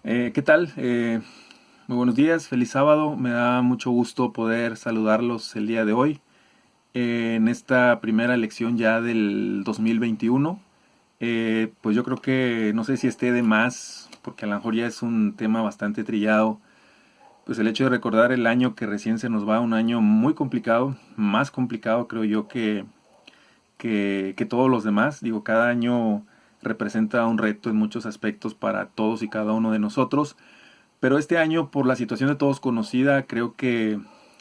¿Qué tal? Muy buenos días, feliz sábado. Me da mucho gusto poder saludarlos el día de hoy en esta primera lección ya del 2021. Pues yo creo que no sé si esté de más, porque a lo mejor ya es un tema bastante trillado. Pues el hecho de recordar el año que recién se nos va, un año muy complicado, más complicado creo yo que todos los demás. Digo, cada año representa un reto en muchos aspectos para todos y cada uno de nosotros. Pero este año, por la situación de todos conocida, creo que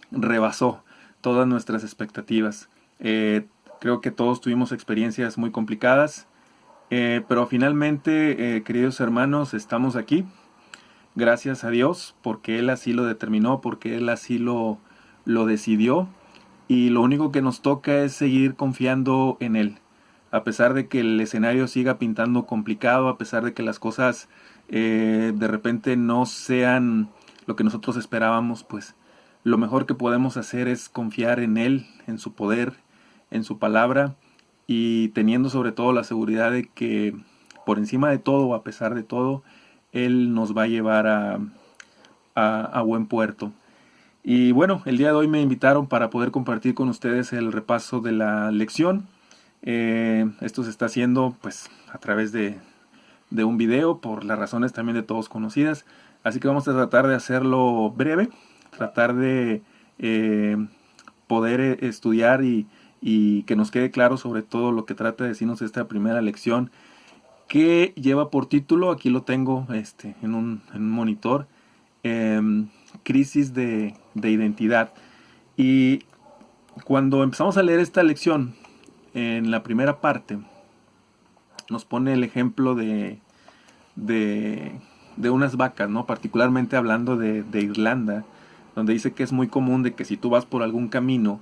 rebasó todas nuestras expectativas. Creo que todos tuvimos experiencias muy complicadas, pero finalmente, queridos hermanos, estamos aquí. Gracias a Dios, porque Él así lo determinó, porque Él así lo decidió. Y lo único que nos toca es seguir confiando en Él. A pesar de que el escenario siga pintando complicado, a pesar de que las cosas de repente no sean lo que nosotros esperábamos, pues lo mejor que podemos hacer es confiar en Él, en su poder, en su palabra y teniendo sobre todo la seguridad de que por encima de todo, a pesar de todo, Él nos va a llevar a buen puerto. Y bueno, el día de hoy me invitaron para poder compartir con ustedes el repaso de la lección. Esto se está haciendo pues a través de un video por las razones también de todos conocidas. Así que vamos a tratar de hacerlo breve, tratar de eh, poder estudiar y que nos quede claro sobre todo lo que trata de decirnos esta primera lección que lleva por título, aquí lo tengo en un monitor, crisis de identidad. Y cuando empezamos a leer esta lección, en la primera parte, nos pone el ejemplo de, de unas vacas, ¿no? Particularmente hablando de Irlanda, donde dice que es muy común de que si tú vas por algún camino,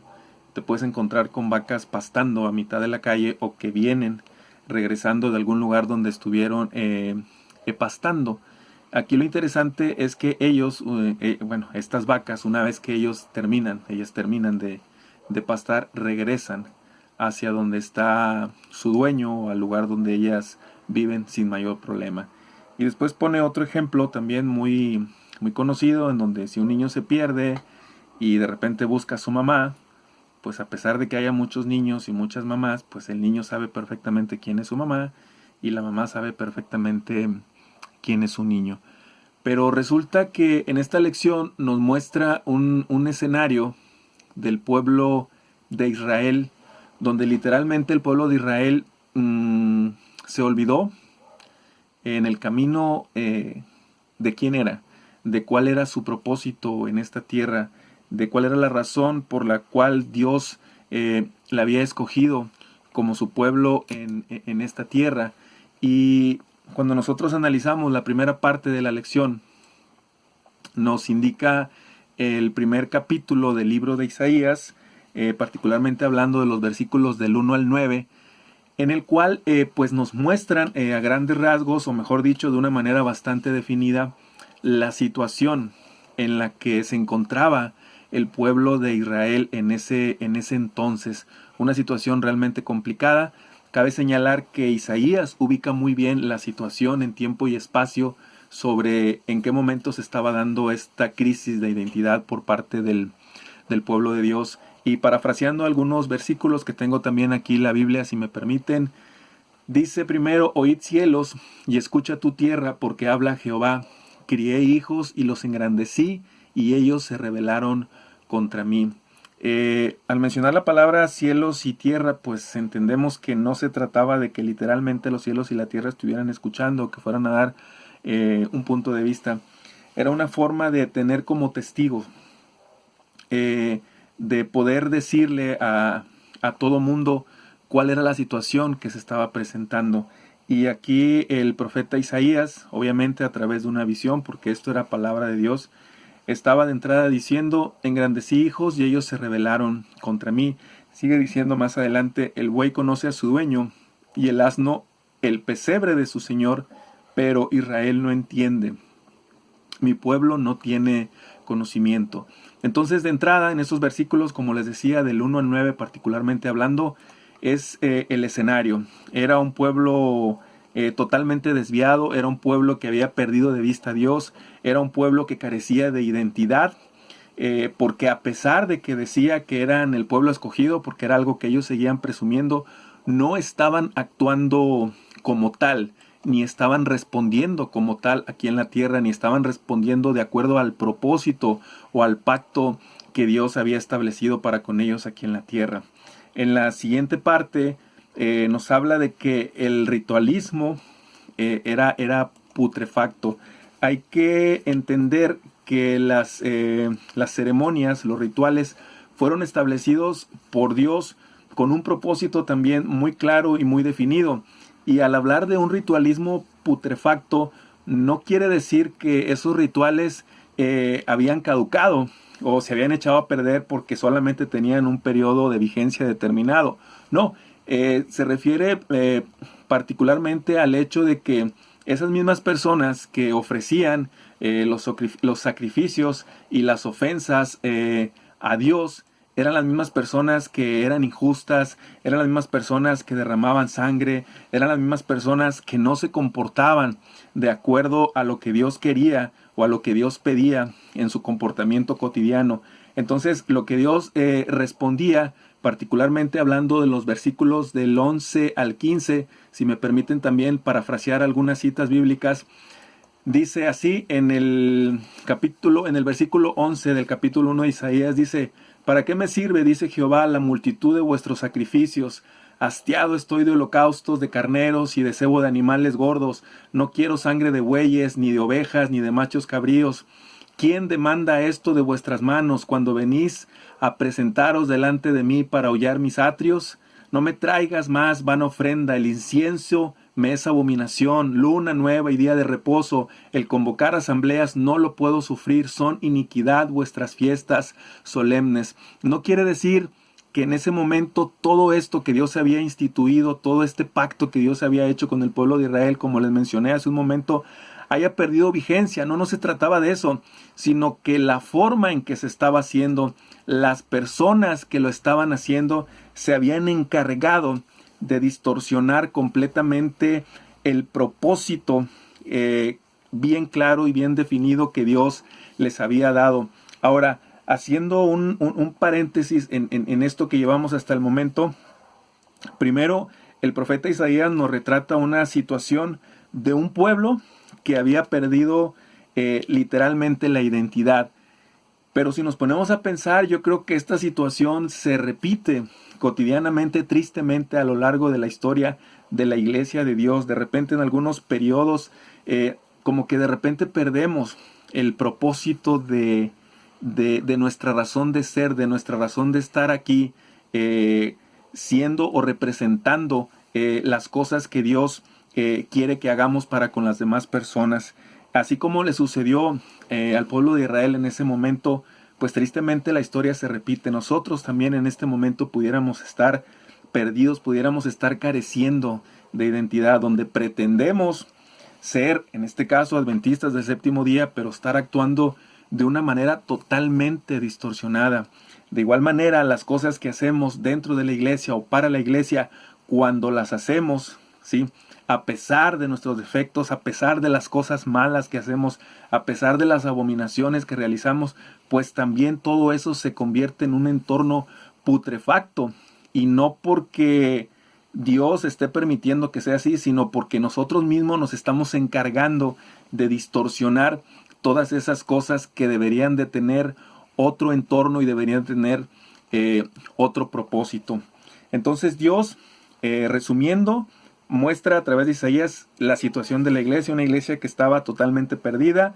te puedes encontrar con vacas pastando a mitad de la calle o que vienen regresando de algún lugar donde estuvieron pastando. Aquí lo interesante es que ellos, bueno, estas vacas, una vez que ellas terminan de pastar, regresan hacia donde está su dueño o al lugar donde ellas viven sin mayor problema. Y después pone otro ejemplo también muy conocido, en donde si un niño se pierde y de repente busca a su mamá, pues a pesar de que haya muchos niños y muchas mamás, pues el niño sabe perfectamente quién es su mamá y la mamá sabe perfectamente quién es su niño. Pero resulta que en esta lección nos muestra un escenario del pueblo de Israel, donde literalmente el pueblo de Israel se olvidó en el camino de quién era, de cuál era su propósito en esta tierra, de cuál era la razón por la cual Dios la había escogido como su pueblo en esta tierra. Y cuando nosotros analizamos la primera parte de la lección, nos indica el primer capítulo del libro de Isaías, particularmente hablando de los versículos del 1 al 9, en el cual pues nos muestran a grandes rasgos, o mejor dicho, de una manera bastante definida, la situación en la que se encontraba el pueblo de Israel en ese entonces. Una situación realmente complicada. Cabe señalar que Isaías ubica muy bien la situación en tiempo y espacio sobre en qué momento se estaba dando esta crisis de identidad por parte del pueblo de Dios. Y parafraseando algunos versículos que tengo también aquí en la Biblia, si me permiten, dice primero: oíd cielos y escucha tu tierra, porque habla Jehová. Crié hijos y los engrandecí, y ellos se rebelaron contra mí. Al mencionar la palabra cielos y tierra, pues entendemos que no se trataba de que literalmente los cielos y la tierra estuvieran escuchando, que fueran a dar un punto de vista. Era una forma de tener como testigos, de poder decirle a todo mundo cuál era la situación que se estaba presentando. Y aquí el profeta Isaías, obviamente a través de una visión, porque esto era palabra de Dios, estaba de entrada diciendo: engrandecí hijos y ellos se rebelaron contra mí. Sigue diciendo más adelante: el buey conoce a su dueño y el asno el pesebre de su señor, pero Israel no entiende. Mi pueblo no tiene conocimiento. Entonces, de entrada, en esos versículos, como les decía, del 1 al 9 particularmente hablando, es el escenario. Era un pueblo totalmente desviado, era un pueblo que había perdido de vista a Dios, era un pueblo que carecía de identidad, porque a pesar de que decía que eran el pueblo escogido, porque era algo que ellos seguían presumiendo, no estaban actuando como tal, ni estaban respondiendo como tal aquí en la tierra, ni estaban respondiendo de acuerdo al propósito o al pacto que Dios había establecido para con ellos aquí en la tierra. En la siguiente parte nos habla de que el ritualismo era putrefacto. Hay que entender que las ceremonias, los rituales, fueron establecidos por Dios con un propósito también muy claro y muy definido. Y al hablar de un ritualismo putrefacto, no quiere decir que esos rituales habían caducado o se habían echado a perder porque solamente tenían un periodo de vigencia determinado. No, se refiere particularmente al hecho de que esas mismas personas que ofrecían los sacrificios y las ofensas a Dios, eran las mismas personas que eran injustas, eran las mismas personas que derramaban sangre, eran las mismas personas que no se comportaban de acuerdo a lo que Dios quería o a lo que Dios pedía en su comportamiento cotidiano. Entonces, lo que Dios respondía, particularmente hablando de los versículos del 11 al 15, si me permiten también parafrasear algunas citas bíblicas, dice así en el versículo 11 del capítulo 1 de Isaías, dice: ¿Para qué me sirve, dice Jehová, la multitud de vuestros sacrificios? Hastiado estoy de holocaustos, de carneros y de cebo de animales gordos. No quiero sangre de bueyes, ni de ovejas, ni de machos cabríos. ¿Quién demanda esto de vuestras manos cuando venís a presentaros delante de mí para hollar mis atrios? No me traigas más vana ofrenda, el incienso me es abominación, luna nueva y día de reposo, el convocar asambleas no lo puedo sufrir, son iniquidad vuestras fiestas solemnes. No quiere decir que en ese momento todo esto que Dios había instituido, todo este pacto que Dios había hecho con el pueblo de Israel, como les mencioné hace un momento, haya perdido vigencia. No se trataba de eso, sino que la forma en que se estaba haciendo, las personas que lo estaban haciendo, se habían encargado de distorsionar completamente el propósito bien claro y bien definido que Dios les había dado. Ahora, haciendo un paréntesis en esto que llevamos hasta el momento, primero, el profeta Isaías nos retrata una situación de un pueblo que había perdido literalmente la identidad. Pero si nos ponemos a pensar, yo creo que esta situación se repite cotidianamente, tristemente, a lo largo de la historia de la iglesia de Dios. De repente en algunos periodos, como que de repente perdemos el propósito de nuestra razón de ser, de nuestra razón de estar aquí, siendo o representando las cosas que Dios quiere que hagamos para con las demás personas. Así como le sucedió al pueblo de Israel en ese momento, pues tristemente la historia se repite. Nosotros también en este momento pudiéramos estar perdidos, pudiéramos estar careciendo de identidad, donde pretendemos ser, en este caso, adventistas del séptimo día, pero estar actuando de una manera totalmente distorsionada. De igual manera, las cosas que hacemos dentro de la iglesia o para la iglesia, cuando las hacemos, ¿sí?, a pesar de nuestros defectos, a pesar de las cosas malas que hacemos, a pesar de las abominaciones que realizamos, pues también todo eso se convierte en un entorno putrefacto. Y no porque Dios esté permitiendo que sea así, sino porque nosotros mismos nos estamos encargando de distorsionar todas esas cosas que deberían de tener otro entorno y deberían tener otro propósito. Entonces Dios, resumiendo, muestra a través de Isaías la situación de la iglesia, una iglesia que estaba totalmente perdida.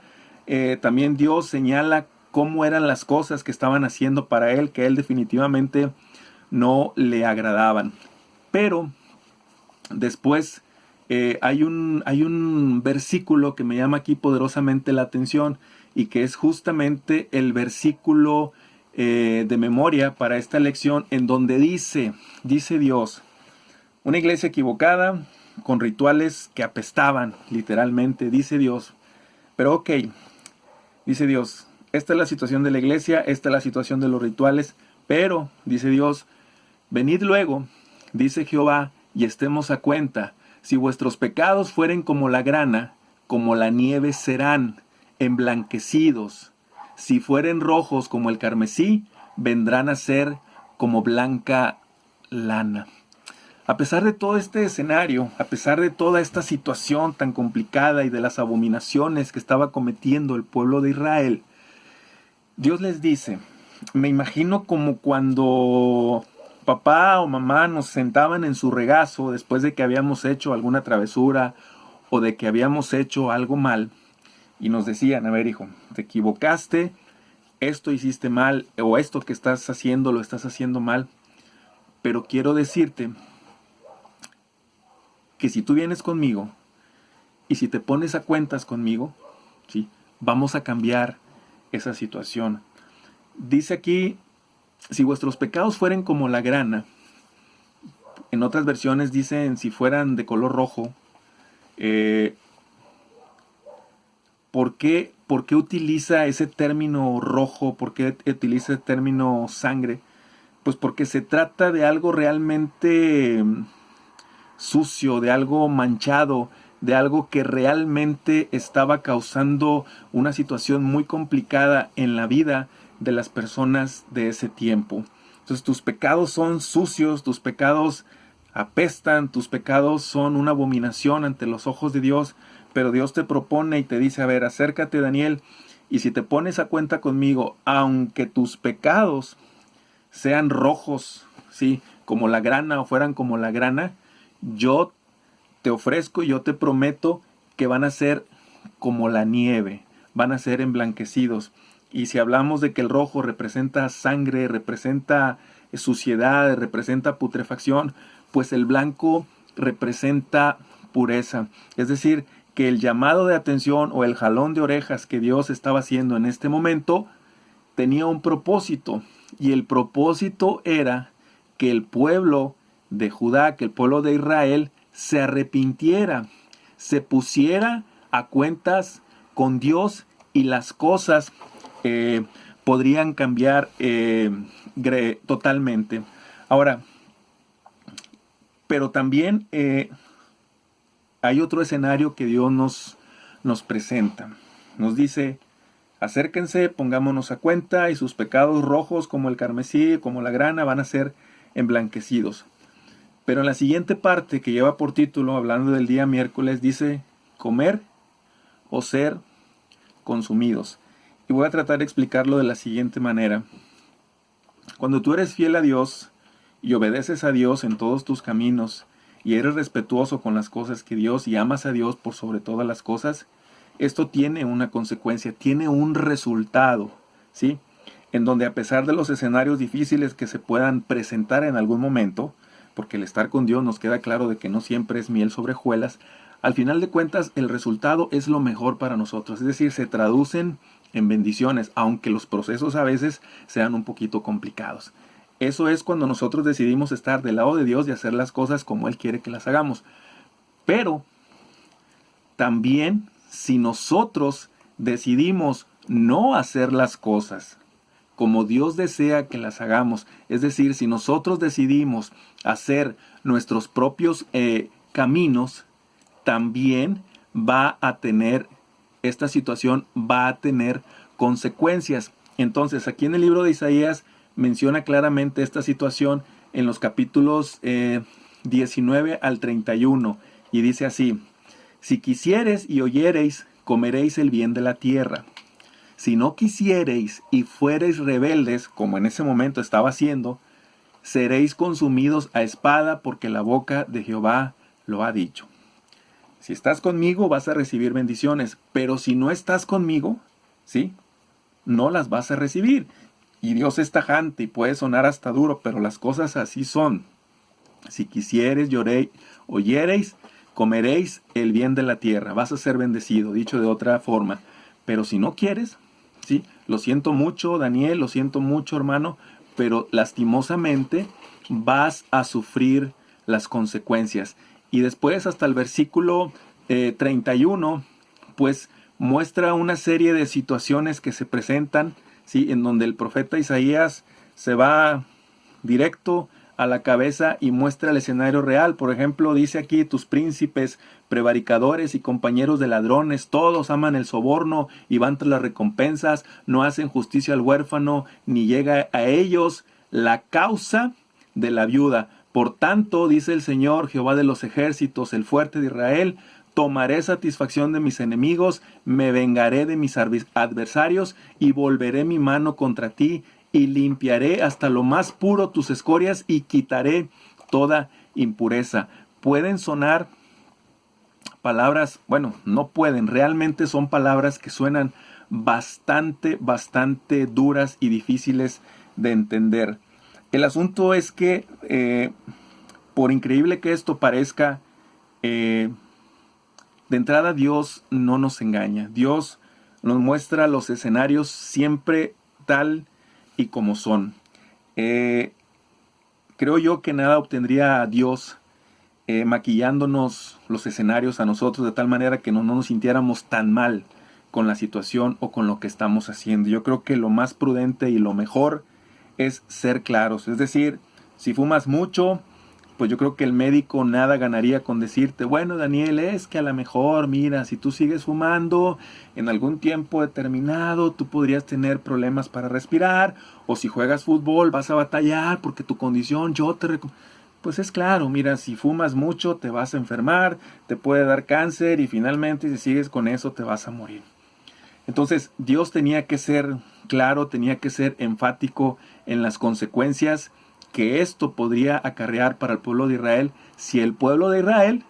También Dios señala cómo eran las cosas que estaban haciendo para él, que a él definitivamente no le agradaban. Pero después hay un versículo que me llama aquí poderosamente la atención y que es justamente el versículo de memoria para esta lección, en donde dice Dios: una iglesia equivocada, con rituales que apestaban, literalmente, dice Dios. Pero ok, dice Dios, esta es la situación de la iglesia, esta es la situación de los rituales, pero, dice Dios, venid luego, dice Jehová, y estemos a cuenta. Si vuestros pecados fueren como la grana, como la nieve serán, emblanquecidos. Si fueren rojos como el carmesí, vendrán a ser como blanca lana. A pesar de todo este escenario, a pesar de toda esta situación tan complicada y de las abominaciones que estaba cometiendo el pueblo de Israel, Dios les dice, me imagino como cuando papá o mamá nos sentaban en su regazo después de que habíamos hecho alguna travesura o de que habíamos hecho algo mal y nos decían, a ver hijo, te equivocaste, esto hiciste mal o esto que estás haciendo lo estás haciendo mal, pero quiero decirte que si tú vienes conmigo y si te pones a cuentas conmigo, ¿sí? Vamos a cambiar esa situación. Dice aquí, si vuestros pecados fueren como la grana, en otras versiones dicen si fueran de color rojo, ¿por qué utiliza ese término rojo? ¿Por qué utiliza el término sangre? Pues porque se trata de algo realmente sucio, de algo manchado, de algo que realmente estaba causando una situación muy complicada en la vida de las personas de ese tiempo. Entonces tus pecados son sucios, tus pecados apestan, tus pecados son una abominación ante los ojos de Dios, pero Dios te propone y te dice, a ver, acércate Daniel, y si te pones a cuenta conmigo, aunque tus pecados sean rojos, ¿sí? Como la grana o fueran como la grana, yo te ofrezco y yo te prometo que van a ser como la nieve, van a ser emblanquecidos. Y si hablamos de que el rojo representa sangre, representa suciedad, representa putrefacción, pues el blanco representa pureza. Es decir, que el llamado de atención o el jalón de orejas que Dios estaba haciendo en este momento tenía un propósito. Y el propósito era que el pueblo de Judá, que el pueblo de Israel se arrepintiera, se pusiera a cuentas con Dios y las cosas podrían cambiar totalmente. Ahora, pero también hay otro escenario que Dios nos presenta. Nos dice, acérquense, pongámonos a cuenta y sus pecados rojos como el carmesí, como la grana, van a ser emblanquecidos. Pero en la siguiente parte que lleva por título, hablando del día miércoles, dice comer o ser consumidos. Y voy a tratar de explicarlo de la siguiente manera. Cuando tú eres fiel a Dios y obedeces a Dios en todos tus caminos y eres respetuoso con las cosas que Dios y amas a Dios por sobre todas las cosas, esto tiene una consecuencia, tiene un resultado, ¿sí? En donde a pesar de los escenarios difíciles que se puedan presentar en algún momento, porque el estar con Dios nos queda claro de que no siempre es miel sobre hojuelas, al final de cuentas el resultado es lo mejor para nosotros, es decir, se traducen en bendiciones, aunque los procesos a veces sean un poquito complicados. Eso es cuando nosotros decidimos estar del lado de Dios y hacer las cosas como Él quiere que las hagamos. Pero también si nosotros decidimos no hacer las cosas como Dios desea que las hagamos, es decir, si nosotros decidimos hacer nuestros propios caminos, también esta situación va a tener consecuencias. Entonces, aquí en el libro de Isaías menciona claramente esta situación en los capítulos 19 al 31 y dice así, si quisiereis y oyereis, comeréis el bien de la tierra. Si no quisiereis y fuereis rebeldes, como en ese momento estaba haciendo, seréis consumidos a espada, porque la boca de Jehová lo ha dicho. Si estás conmigo vas a recibir bendiciones, pero si no estás conmigo, ¿sí? No las vas a recibir. Y Dios es tajante y puede sonar hasta duro, pero las cosas así son. Si quisieres, oyereis, comeréis el bien de la tierra, vas a ser bendecido, dicho de otra forma. Pero si no quieres, ¿sí? Lo siento mucho, Daniel, lo siento mucho, hermano, pero lastimosamente vas a sufrir las consecuencias. Y después hasta el versículo 31, pues muestra una serie de situaciones que se presentan, ¿sí? En donde el profeta Isaías se va directo a la cabeza y muestra el escenario real. Por ejemplo, dice aquí: tus príncipes, prevaricadores y compañeros de ladrones, todos aman el soborno y van tras las recompensas, no hacen justicia al huérfano, ni llega a ellos la causa de la viuda. Por tanto, dice el Señor, Jehová de los ejércitos, el fuerte de Israel: tomaré satisfacción de mis enemigos, me vengaré de mis adversarios y volveré mi mano contra ti y limpiaré hasta lo más puro tus escorias y quitaré toda impureza. Pueden sonar palabras, bueno, no pueden, realmente son palabras que suenan bastante duras y difíciles de entender. El asunto es que, por increíble que esto parezca, de entrada Dios no nos engaña. Dios nos muestra los escenarios siempre tal y como son. Creo yo que nada obtendría a Dios maquillándonos los escenarios a nosotros de tal manera que no nos sintiéramos tan mal con la situación o con lo que estamos haciendo. Yo creo que lo más prudente y lo mejor es ser claros. Es decir, si fumas mucho, pues yo creo que el médico nada ganaría con decirte: bueno, Daniel, es que a lo mejor, mira, si tú sigues fumando, en algún tiempo determinado tú podrías tener problemas para respirar, o si juegas fútbol vas a batallar porque tu condición, pues es claro, mira, si fumas mucho te vas a enfermar, te puede dar cáncer y finalmente si sigues con eso te vas a morir. Entonces Dios tenía que ser claro, tenía que ser enfático en las consecuencias que esto podría acarrear para el pueblo de Israel si el pueblo de Israel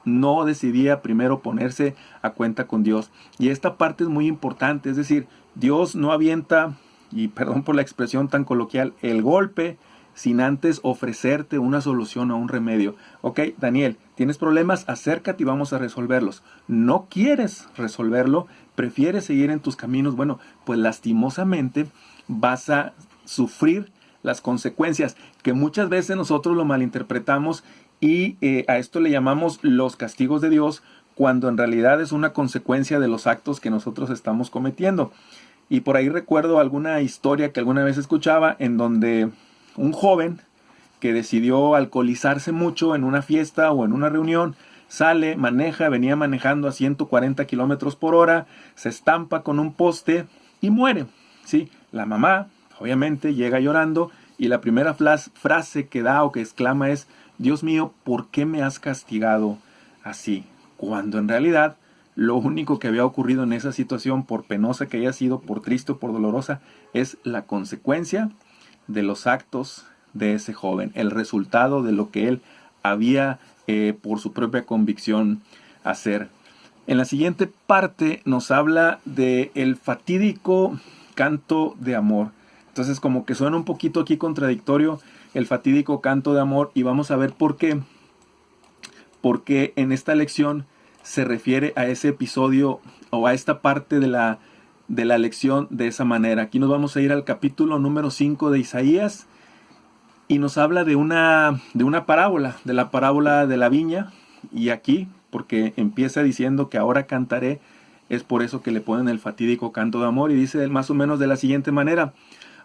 no decidía primero ponerse a cuenta con Dios. Y esta parte es muy importante, es decir, Dios no avienta, y perdón por la expresión tan coloquial, el golpe sin antes ofrecerte una solución o un remedio. Ok, Daniel, tienes problemas, acércate y vamos a resolverlos. No quieres resolverlo, prefieres seguir en tus caminos. Bueno, pues lastimosamente vas a sufrir las consecuencias, que muchas veces nosotros lo malinterpretamos y a esto le llamamos los castigos de Dios, cuando en realidad es una consecuencia de los actos que nosotros estamos cometiendo. Y por ahí recuerdo alguna historia que alguna vez escuchaba en donde un joven que decidió alcoholizarse mucho en una fiesta o en una reunión, sale, venía manejando a 140 kilómetros por hora, se estampa con un poste y muere. ¿Sí? La mamá, obviamente, llega llorando y la primera frase que da o que exclama es: Dios mío, ¿por qué me has castigado así? Cuando en realidad lo único que había ocurrido en esa situación, por penosa que haya sido, por triste o por dolorosa, es la consecuencia de los actos de ese joven, el resultado de lo que él había por su propia convicción hacer. En la siguiente parte nos habla del fatídico canto de amor. Entonces como que suena un poquito aquí contradictorio el fatídico canto de amor, y vamos a ver por qué. Porque en esta lección se refiere a ese episodio o a esta parte de la lección de esa manera. Aquí nos vamos a ir al capítulo número 5 de Isaías y nos habla de una parábola, de la parábola de la viña. Y aquí, porque empieza diciendo que ahora cantaré, es por eso que le ponen el fatídico canto de amor, y dice más o menos de la siguiente manera: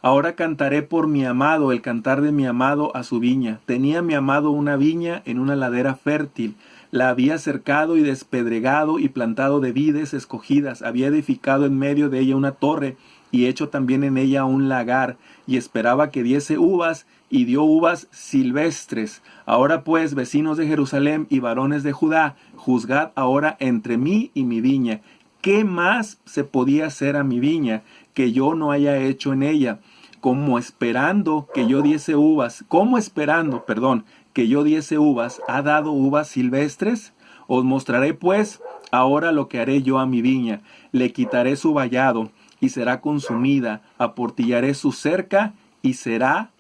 ahora cantaré por mi amado, el cantar de mi amado a su viña. Tenía mi amado una viña en una ladera fértil. La había cercado y despedregado y plantado de vides escogidas. Había edificado en medio de ella una torre y hecho también en ella un lagar, y esperaba que diese uvas, y dio uvas silvestres. Ahora pues, vecinos de Jerusalén y varones de Judá, juzgad ahora entre mí y mi viña. ¿Qué más se podía hacer a mi viña que yo no haya hecho en ella? Como esperando que yo diese uvas, que yo diese uvas, ¿ha dado uvas silvestres? Os mostraré pues ahora lo que haré yo a mi viña. Le quitaré su vallado y será consumida, aportillaré su cerca y será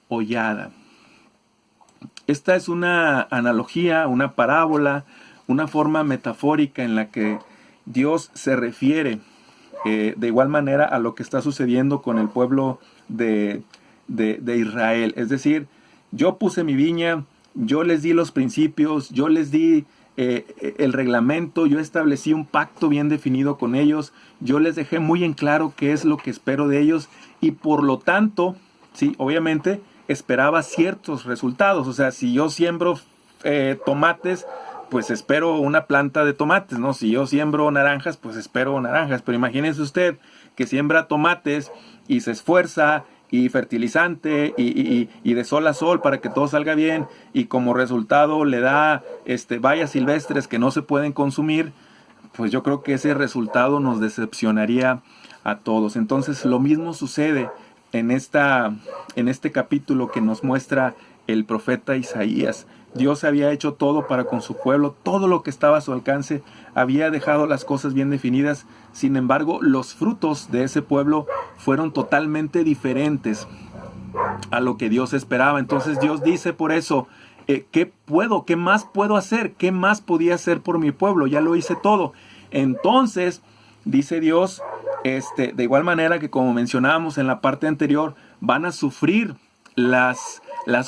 hollada. Esta es una analogía, una parábola, una forma metafórica en la que Dios se refiere de igual manera a lo que está sucediendo con el pueblo de Israel. Es decir, yo puse mi viña, yo les di los principios, yo les di el reglamento, yo establecí un pacto bien definido con ellos, yo les dejé muy en claro qué es lo que espero de ellos, y por lo tanto, sí, obviamente, esperaba ciertos resultados. O sea, si yo siembro tomates, pues espero una planta de tomates, ¿no? Si yo siembro naranjas, pues espero naranjas. Pero imagínese usted que siembra tomates y se esfuerza y fertilizante y de sol a sol para que todo salga bien, y como resultado le da bayas silvestres que no se pueden consumir, pues yo creo que ese resultado nos decepcionaría a todos. Entonces lo mismo sucede en este capítulo que nos muestra el profeta Isaías. Dios había hecho todo para con su pueblo, todo lo que estaba a su alcance, había dejado las cosas bien definidas. Sin embargo, los frutos de ese pueblo fueron totalmente diferentes a lo que Dios esperaba. Entonces Dios dice por eso, ¿qué más puedo hacer? ¿Qué más podía hacer por mi pueblo? Ya lo hice todo. Entonces, dice Dios, de igual manera que como mencionábamos en la parte anterior, van a sufrir las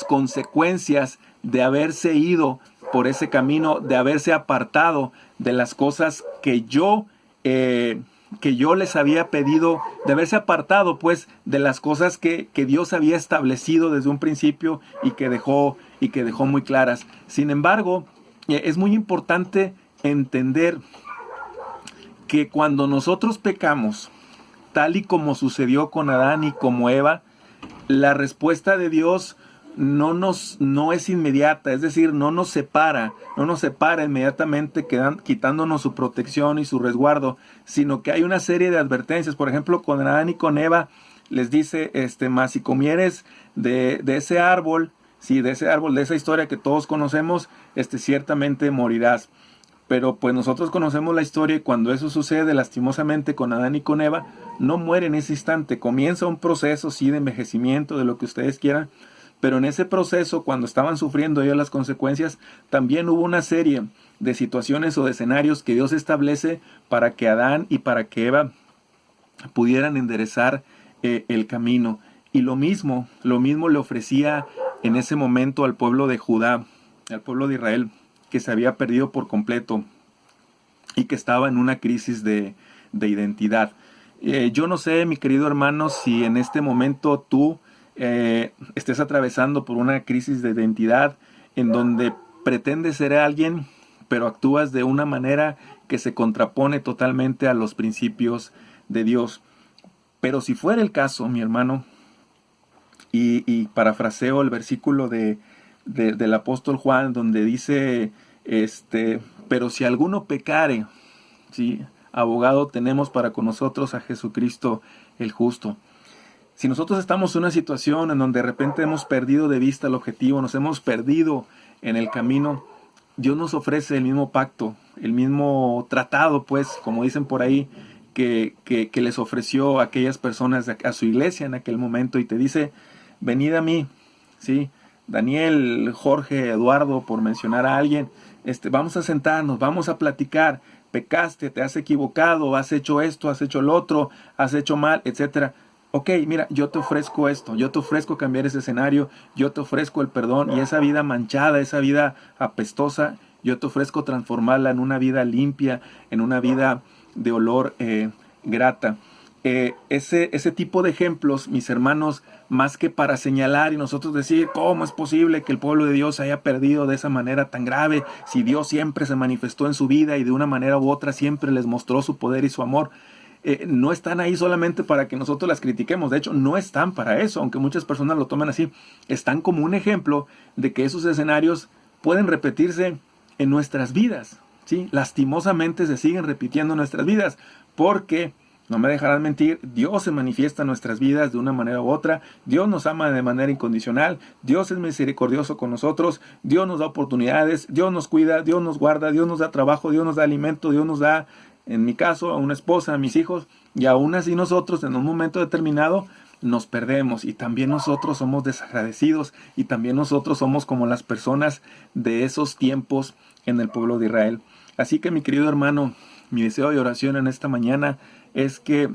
consecuencias de haberse ido por ese camino, de haberse apartado de las cosas que yo les había pedido, de haberse apartado pues de las cosas que Dios había establecido desde un principio y que dejó muy claras. Sin embargo, es muy importante entender que cuando nosotros pecamos, tal y como sucedió con Adán y como Eva, la respuesta de Dios no es inmediata, es decir, no nos separa inmediatamente quitándonos su protección y su resguardo, sino que hay una serie de advertencias. Por ejemplo, con Adán y con Eva les dice, mas si comieres de ese árbol, sí, de ese árbol, de esa historia que todos conocemos, ciertamente morirás. Pero pues nosotros conocemos la historia, y cuando eso sucede lastimosamente con Adán y con Eva, no muere en ese instante. Comienza un proceso, sí, de envejecimiento, de lo que ustedes quieran, pero en ese proceso, cuando estaban sufriendo ellos las consecuencias, también hubo una serie de situaciones o de escenarios que Dios establece para que Adán y para que Eva pudieran enderezar el camino. Y lo mismo le ofrecía en ese momento al pueblo de Judá, al pueblo de Israel, que se había perdido por completo y que estaba en una crisis de identidad. Yo no sé, mi querido hermano, si en este momento tú estés atravesando por una crisis de identidad en donde pretendes ser alguien, pero actúas de una manera que se contrapone totalmente a los principios de Dios. Pero si fuera el caso, mi hermano, y parafraseo el versículo del apóstol Juan, donde dice, pero si alguno pecare, ¿sí?, abogado tenemos para con nosotros a Jesucristo el justo. Si nosotros estamos en una situación en donde de repente hemos perdido de vista el objetivo, nos hemos perdido en el camino, Dios nos ofrece el mismo pacto, el mismo tratado, pues, como dicen por ahí, que les ofreció a aquellas personas, a su iglesia en aquel momento, y te dice, venid a mí, ¿sí? Daniel, Jorge, Eduardo, por mencionar a alguien, vamos a sentarnos, vamos a platicar. Pecaste, te has equivocado, has hecho esto, has hecho lo otro, has hecho mal, etcétera. Ok, mira, yo te ofrezco esto, yo te ofrezco cambiar ese escenario, yo te ofrezco el perdón, y esa vida manchada, esa vida apestosa, yo te ofrezco transformarla en una vida limpia, en una vida de olor grata. Ese tipo de ejemplos, mis hermanos, más que para señalar y nosotros decir cómo es posible que el pueblo de Dios se haya perdido de esa manera tan grave, si Dios siempre se manifestó en su vida y de una manera u otra siempre les mostró su poder y su amor, no están ahí solamente para que nosotros las critiquemos. De hecho, no están para eso, aunque muchas personas lo toman así. Están como un ejemplo de que esos escenarios pueden repetirse en nuestras vidas, ¿sí? Lastimosamente se siguen repitiendo en nuestras vidas, porque no me dejarán mentir, Dios se manifiesta en nuestras vidas de una manera u otra. Dios nos ama de manera incondicional. Dios es misericordioso con nosotros. Dios nos da oportunidades. Dios nos cuida. Dios nos guarda. Dios nos da trabajo. Dios nos da alimento. Dios nos da, en mi caso, a una esposa, a mis hijos. Y aún así nosotros, en un momento determinado, nos perdemos. Y también nosotros somos desagradecidos. Y también nosotros somos como las personas de esos tiempos en el pueblo de Israel. Así que, mi querido hermano, mi deseo de oración en esta mañana es que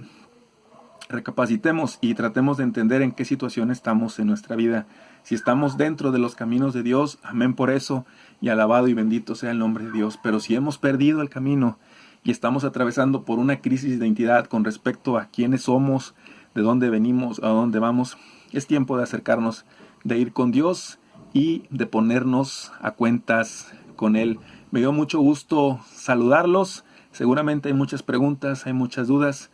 recapacitemos y tratemos de entender en qué situación estamos en nuestra vida. Si estamos dentro de los caminos de Dios, amén por eso, y alabado y bendito sea el nombre de Dios. Pero si hemos perdido el camino y estamos atravesando por una crisis de identidad con respecto a quiénes somos, de dónde venimos, a dónde vamos, es tiempo de acercarnos de ir con Dios y de ponernos a cuentas con Él. Me dio mucho gusto saludarlos. Seguramente hay muchas preguntas, hay muchas dudas.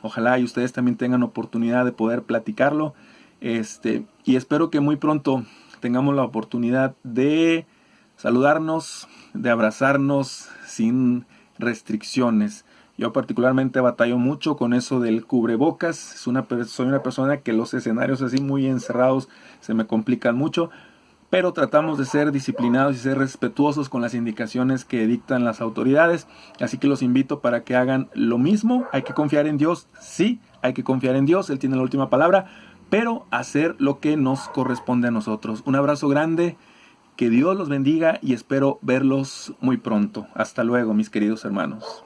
Ojalá y ustedes también tengan oportunidad de poder platicarlo. Y espero que muy pronto tengamos la oportunidad de saludarnos, de abrazarnos sin restricciones. Yo particularmente batallo mucho con eso del cubrebocas. Soy una persona que los escenarios así muy encerrados se me complican mucho, pero tratamos de ser disciplinados y ser respetuosos con las indicaciones que dictan las autoridades. Así que los invito para que hagan lo mismo. Hay que confiar en Dios, sí, hay que confiar en Dios, Él tiene la última palabra, pero hacer lo que nos corresponde a nosotros. Un abrazo grande, que Dios los bendiga y espero verlos muy pronto. Hasta luego, mis queridos hermanos.